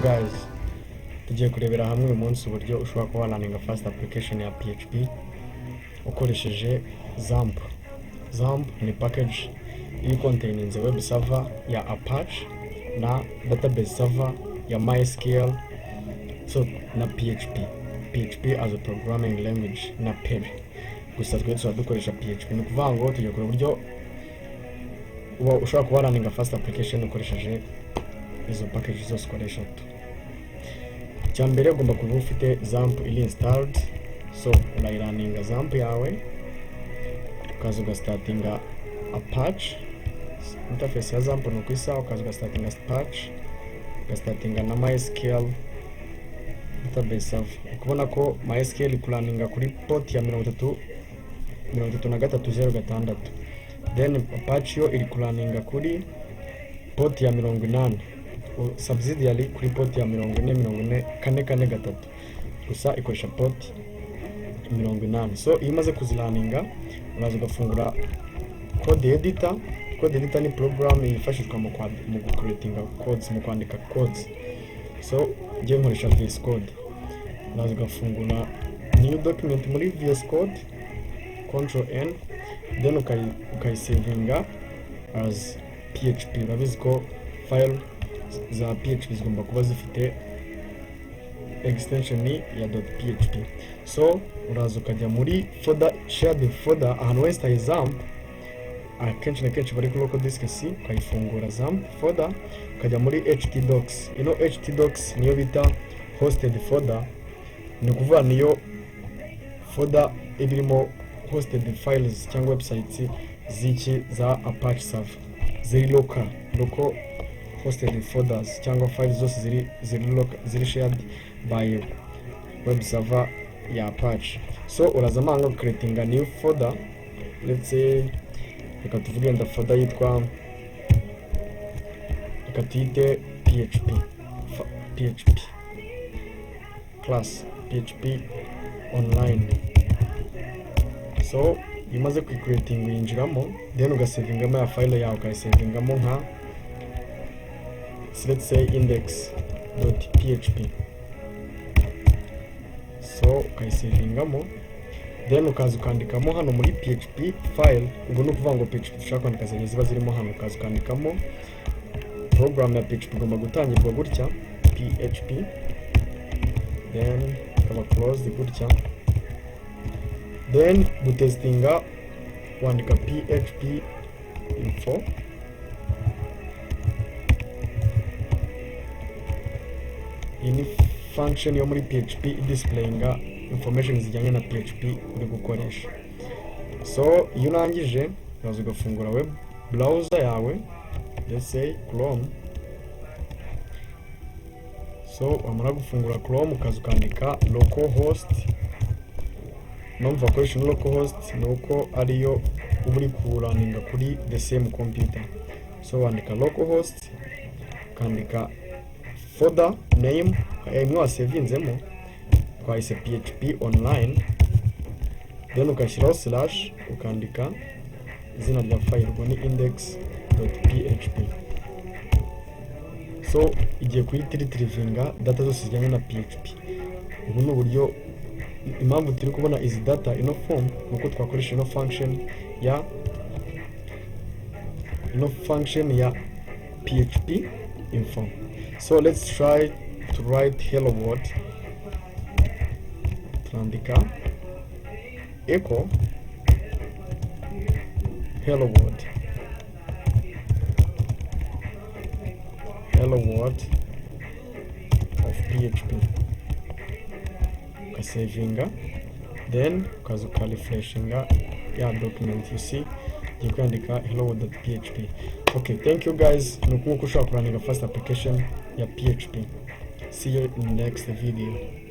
guys, tugiye kurebera hamwe uyu munsi uburyo ushobora kuba running fast application ya PHP ukoresheje XAMPP. XAMPP ni package iri containing web server ya Apache na database server ya MySQL, so na PHP as a programming language na Perl. Gusa twe dukoresha PHP, ni kuvuga ngo tugiye kureba uburyo ushobora kuba running fast application ukoresheje izo package zose ukoresha. Cyambere ugomba kuba ufite XAMPP ili installed, so urayirunninga XAMPP yawe, ukaza ugastartinga Apache. Interface ya XAMPP ni ukwisa, ukaza ugastartinga Apache, ugastartinga na MySQL database server. Ukubona ko MySQL ikurunninga kuri port ya 3306, then Apache yo iri kurunninga kuri port ya 80, subsidiary kuri port ya 4043, gusa ikoresha port 80. So iyo umaze kuzirunninga uraza ugafungura code editor. Code editor ni program yifashishwa mu creating codes, mu kwandika codes. So ngiye nkoresha VS Code. Uraza ugafungura new document muri VS Code, Ctrl N, then ukayisavinga as PHP. Urabizi ko file za PHP zigomba kuba zifite extension ya .php. So uraza ukajya muri folder, shared folder, ahantu wese hari XAMPP, akenshi na kenshi bari kuri local disk C, ukayifungura XAMPP folder, ukajya muri htdocs. htdocs niyo bita hosted folder, ni ukuvuga niyo folder irimo hosted files cyangwa websites za Apache server, ziri local hosted folders cyangwa files zose ziri shared by web server ya Apache. So uraza manga creating a new folder. Let's say reka tuvuge nda folder yitwa, reka tuyite PHP class PHP online. So imaze ku creating winjiramo, then ugasavingamo ya file yawe, ukayisavingamo nka, let's say index.php. So ukayisavingamo, then ukaza ukandikamo hano muri PHP file. Ubu ni ukuvuga ngo PHP dushaka kwandika ziba zirimo hano, ukaza ukandikamo program ya PHP igomba gutangirwa gutya PHP, then ikaba closed gutya, then gutestinga wandika PHP info, ini function yo muri PHP displayinga information zijyanye na PHP uri gukoresha. So iyo urangije uraza ugafungura web browser yawe, let's say Chrome. So wamara gufungura Chrome ukaza ukandika localhost. Numva akoresha localhost nuko ariyo uri kurunninga kuri the same computer. So wandika localhost, ukandika folder name imwe wasavinzemo, twahise PHP online, then ukashyiraho slash, ukandika izina rya file ngo ni index.php. So igiye retrievinga data zose zijyanye na PHP. Ubu ni uburyo, impamvu turi kubona izi data ino form nuko twakoresha ino function ya PHP info. So let's try to write hello world. Tuandika echo hello world, hello world of PHP. Ukasavinga, then ukaza ukarefreshinga ya document. You see kwandika hello world.php. Okay, thank you guys. Nuko ushaka kurunninga fast application ya PHP. See you in the next video.